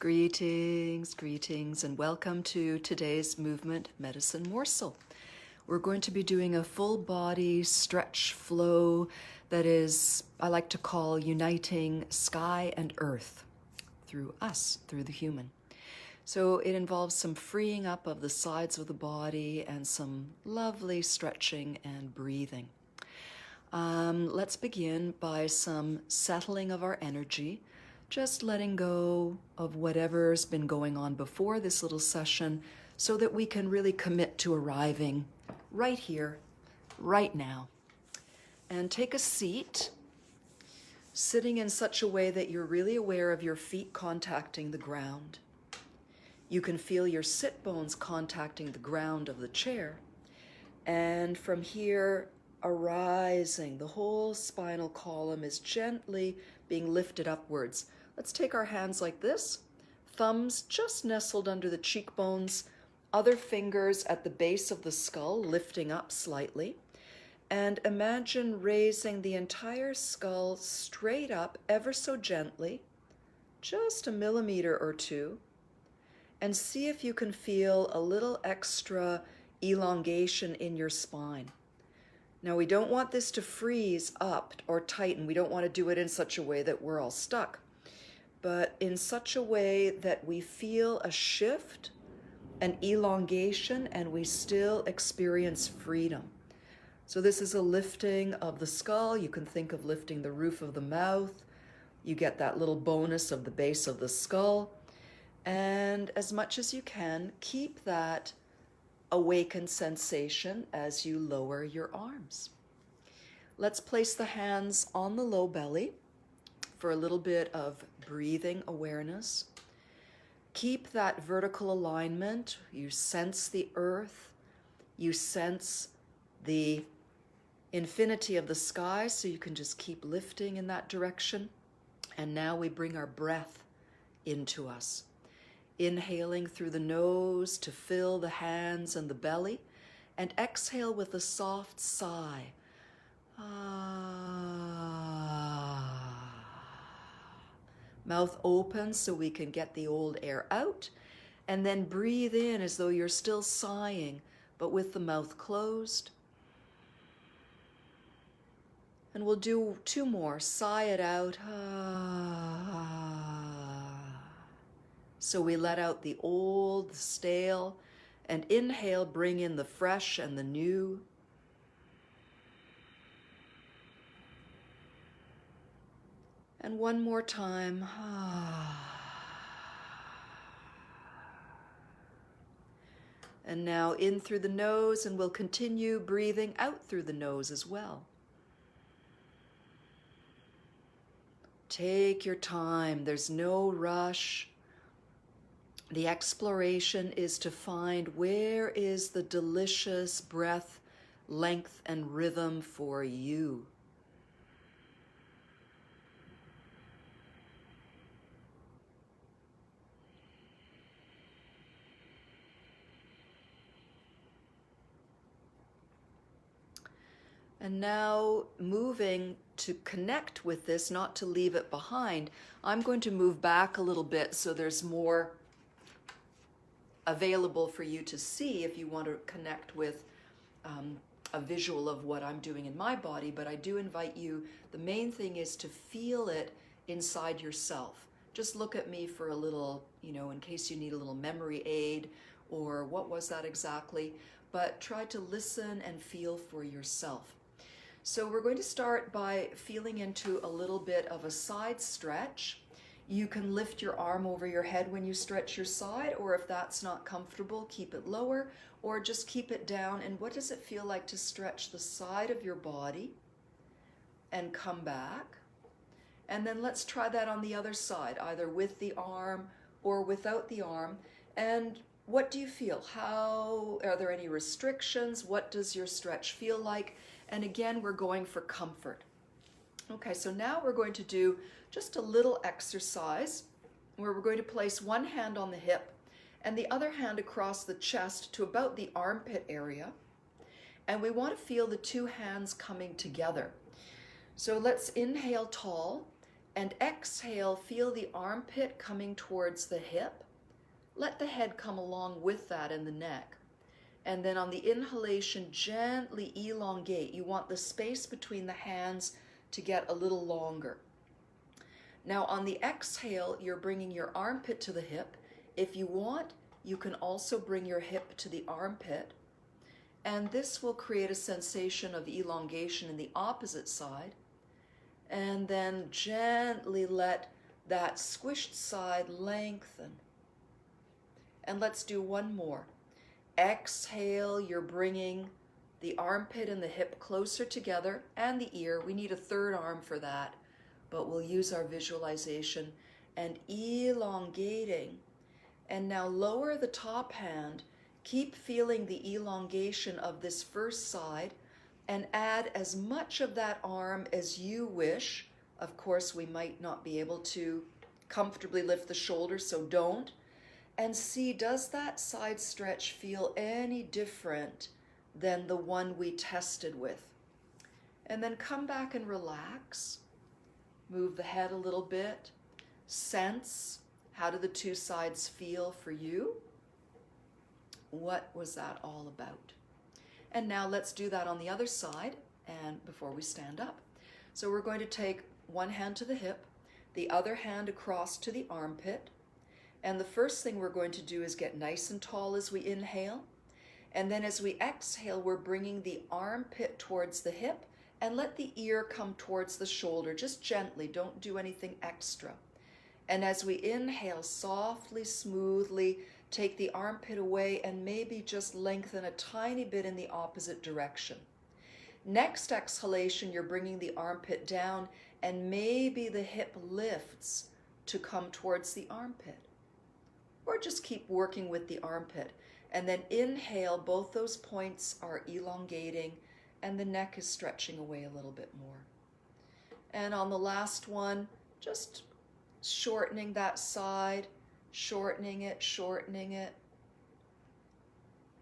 Greetings, greetings, and welcome to today's movement medicine morsel. We're going to be doing a full body stretch flow that is, I like to call, uniting sky and earth through us, through the human. So it involves some freeing up of the sides of the body and some lovely stretching and breathing. Let's begin by some settling of our energy. Just letting go of whatever's been going on before this little session so that we can really commit to arriving right here, right now. And take a seat, sitting in such a way that you're really aware of your feet contacting the ground. You can feel your sit bones contacting the ground of the chair. And from here, arising, the whole spinal column is gently being lifted upwards. Let's take our hands like this, thumbs just nestled under the cheekbones, other fingers at the base of the skull lifting up slightly, and imagine raising the entire skull straight up ever so gently, just a millimeter or two, and see if you can feel a little extra elongation in your spine. Now, we don't want this to freeze up or tighten. We don't want to do it in such a way that we're all stuck, but in such a way that we feel a shift, an elongation, and we still experience freedom. So this is a lifting of the skull. You can think of lifting the roof of the mouth. You get that little bonus of the base of the skull. And as much as you can, keep that awakened sensation as you lower your arms. Let's place the hands on the low belly for a little bit of breathing awareness. Keep that vertical alignment. You sense the earth. You sense the infinity of the sky, so you can just keep lifting in that direction. And now we bring our breath into us. Inhaling through the nose to fill the hands and the belly, and exhale with a soft sigh. Mouth open so we can get the old air out, and then breathe in as though you're still sighing, but with the mouth closed. And we'll do two more. Sigh it out. So we let out the old, the stale, and inhale, bring in the fresh and the new. And one more time. And now in through the nose, and we'll continue breathing out through the nose as well. Take your time. There's no rush. The exploration is to find where is the delicious breath, length, and rhythm for you. And now moving to connect with this, not to leave it behind, I'm going to move back a little bit so there's more available for you to see if you want to connect with a visual of what I'm doing in my body. But I do invite you, the main thing is to feel it inside yourself. Just look at me for a little, in case you need a little memory aid or what was that exactly, but try to listen and feel for yourself. So we're going to start by feeling into a little bit of a side stretch. You can lift your arm over your head when you stretch your side, or if that's not comfortable, keep it lower, or just keep it down. And what does it feel like to stretch the side of your body and come back? And then let's try that on the other side, either with the arm or without the arm. And what do you feel? Are there any restrictions? What does your stretch feel like? And again, we're going for comfort. Okay, so now we're going to do just a little exercise where we're going to place one hand on the hip and the other hand across the chest to about the armpit area. And we want to feel the two hands coming together. So let's inhale tall And exhale, feel the armpit coming towards the hip. Let the head come along with that and the neck. And then on the inhalation, gently elongate. You want the space between the hands to get a little longer. Now on the exhale, you're bringing your armpit to the hip. If you want, you can also bring your hip to the armpit. And this will create a sensation of elongation in the opposite side. And then gently let that squished side lengthen. And let's do one more. Exhale, you're bringing the armpit and the hip closer together, and the ear. We need a third arm for that, but we'll use our visualization and elongating. And now lower the top hand. Keep feeling the elongation of this first side and add as much of that arm as you wish. Of course, we might not be able to comfortably lift the shoulders, so don't. And see, does that side stretch feel any different than the one we tested with? And then come back and relax. Move the head a little bit. Sense, how do the two sides feel for you? What was that all about? And now let's do that on the other side and before we stand up. So we're going to take one hand to the hip, the other hand across to the armpit. And the first thing we're going to do is get nice and tall as we inhale. And then as we exhale, we're bringing the armpit towards the hip and let the ear come towards the shoulder, just gently, don't do anything extra. And as we inhale, softly, smoothly, take the armpit away and maybe just lengthen a tiny bit in the opposite direction. Next exhalation, you're bringing the armpit down and maybe the hip lifts to come towards the armpit. Or just keep working with the armpit. And then inhale, both those points are elongating and the neck is stretching away a little bit more. And on the last one, just shortening that side, shortening it,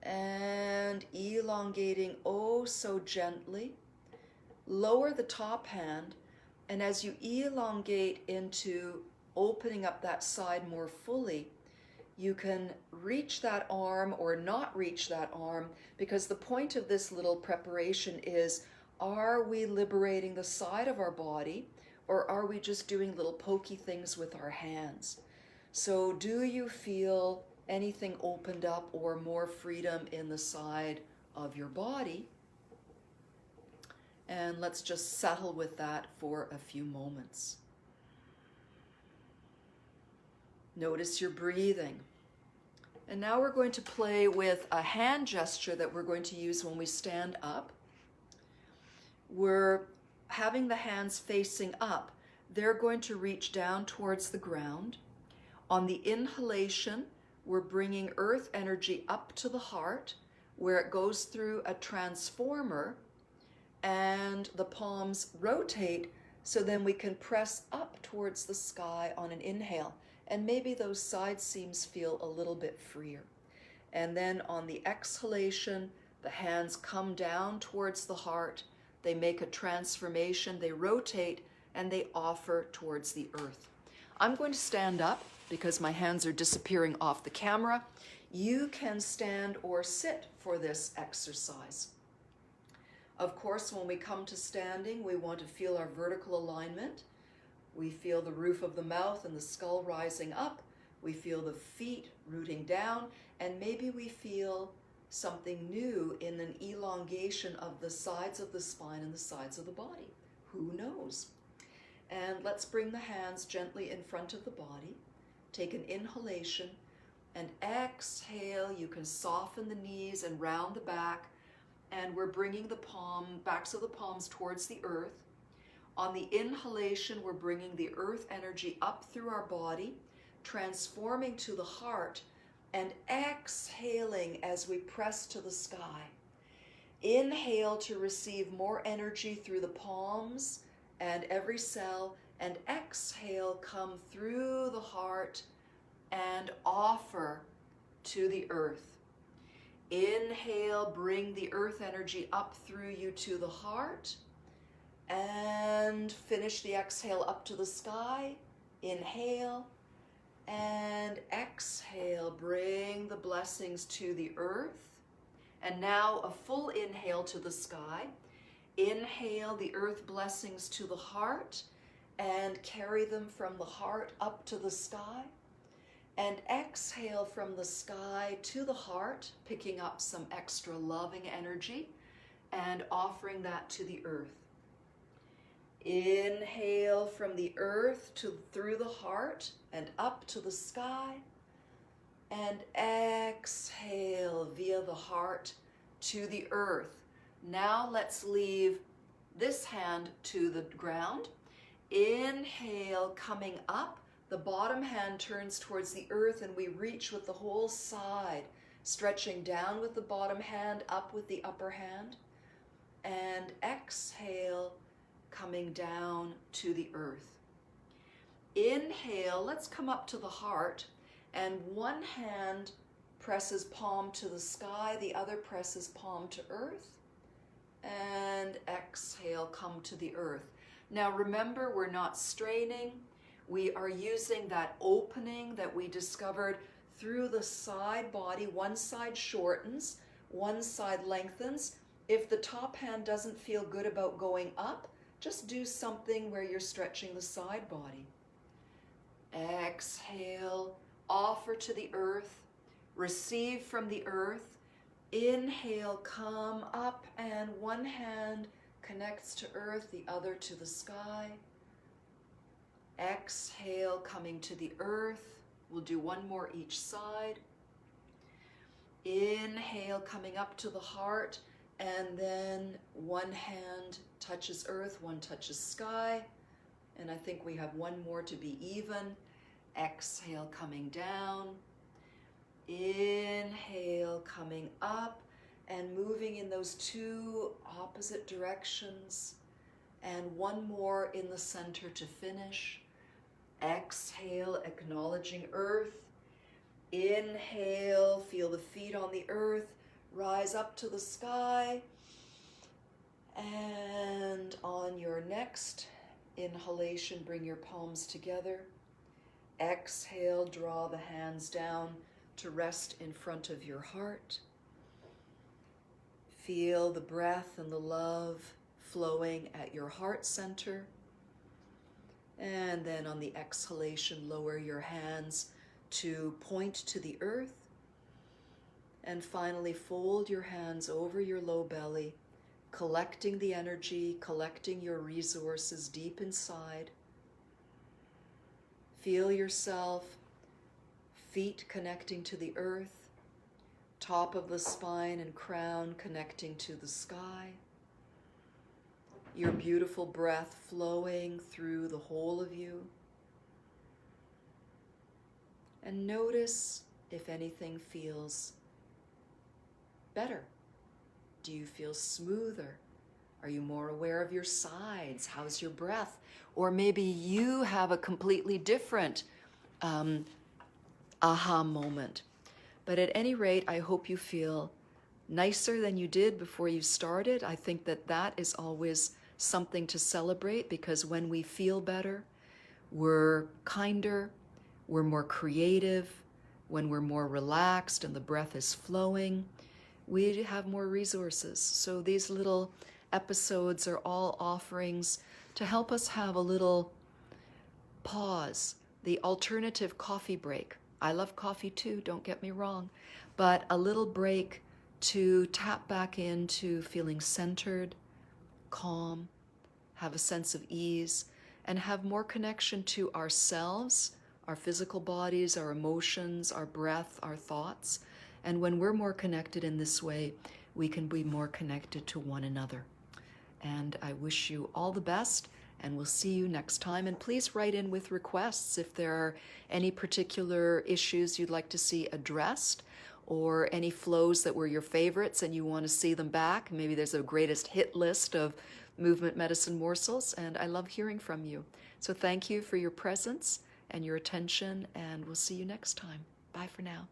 and elongating oh so gently. Lower the top hand, and as you elongate into opening up that side more fully, you can reach that arm or not reach that arm, because the point of this little preparation is, are we liberating the side of our body, or are we just doing little pokey things with our hands? So do you feel anything opened up or more freedom in the side of your body? And let's just settle with that for a few moments. Notice your breathing. And now we're going to play with a hand gesture that we're going to use when we stand up. We're having the hands facing up. They're going to reach down towards the ground. On the inhalation, we're bringing earth energy up to the heart, where it goes through a transformer, and the palms rotate, so then we can press up towards the sky on an inhale. And maybe those side seams feel a little bit freer. And then on the exhalation, the hands come down towards the heart. They make a transformation, they rotate, and they offer towards the earth. I'm going to stand up because my hands are disappearing off the camera. You can stand or sit for this exercise. Of course, when we come to standing, we want to feel our vertical alignment. We feel the roof of the mouth and the skull rising up. We feel the feet rooting down, and maybe we feel something new in an elongation of the sides of the spine and the sides of the body. Who knows? And let's bring the hands gently in front of the body. Take an inhalation and exhale. You can soften the knees and round the back. And we're bringing the backs of the palms towards the earth. On the inhalation, we're bringing the earth energy up through our body, transforming to the heart, and exhaling as we press to the sky. Inhale to receive more energy through the palms and every cell, and exhale, come through the heart and offer to the earth. Inhale, bring the earth energy up through you to the heart. And finish the exhale up to the sky. Inhale and exhale. Bring the blessings to the earth. And now a full inhale to the sky. Inhale the earth blessings to the heart and carry them from the heart up to the sky. And exhale from the sky to the heart, picking up some extra loving energy and offering that to the earth. Inhale from the earth through the heart and up to the sky. And exhale via the heart to the earth. Now let's leave this hand to the ground. Inhale, coming up. The bottom hand turns towards the earth and we reach with the whole side, stretching down with the bottom hand, up with the upper hand. And exhale, coming down to the earth. Inhale, let's come up to the heart, and one hand presses palm to the sky, the other presses palm to earth, and exhale, come to the earth. Now remember, we're not straining. We are using that opening that we discovered through the side body. One side shortens, one side lengthens. If the top hand doesn't feel good about going up, just do something where you're stretching the side body. Exhale, offer to the earth, receive from the earth. Inhale, come up, and one hand connects to earth, the other to the sky. Exhale, coming to the earth. We'll do one more each side. Inhale, coming up to the heart, and then one hand touches earth, one touches sky. And I think we have one more to be even. Exhale, coming down. Inhale, coming up and moving in those two opposite directions. And one more in the center to finish. Exhale, acknowledging earth. Inhale, feel the feet on the earth. Rise up to the sky. And on your next inhalation, bring your palms together. Exhale, draw the hands down to rest in front of your heart. Feel the breath and the love flowing at your heart center. And then on the exhalation, lower your hands to point to the earth. And finally, fold your hands over your low belly, collecting the energy, collecting your resources deep inside. Feel yourself, feet connecting to the earth, top of the spine and crown connecting to the sky. Your beautiful breath flowing through the whole of you. And notice if anything feels better. Do you feel smoother? Are you more aware of your sides? How's your breath? Or maybe you have a completely different aha moment. But at any rate, I hope you feel nicer than you did before you started. I think that that is always something to celebrate, because when we feel better, we're kinder, we're more creative. When we're more relaxed and the breath is flowing, we have more resources. So these little episodes are all offerings to help us have a little pause, the alternative coffee break. I love coffee too, don't get me wrong, but a little break to tap back into feeling centered, calm, have a sense of ease, and have more connection to ourselves, our physical bodies, our emotions, our breath, our thoughts. And when we're more connected in this way, we can be more connected to one another. And I wish you all the best, and we'll see you next time. And please write in with requests if there are any particular issues you'd like to see addressed, or any flows that were your favorites and you want to see them back. Maybe there's a greatest hit list of movement medicine morsels, and I love hearing from you. So thank you for your presence and your attention, and we'll see you next time. Bye for now.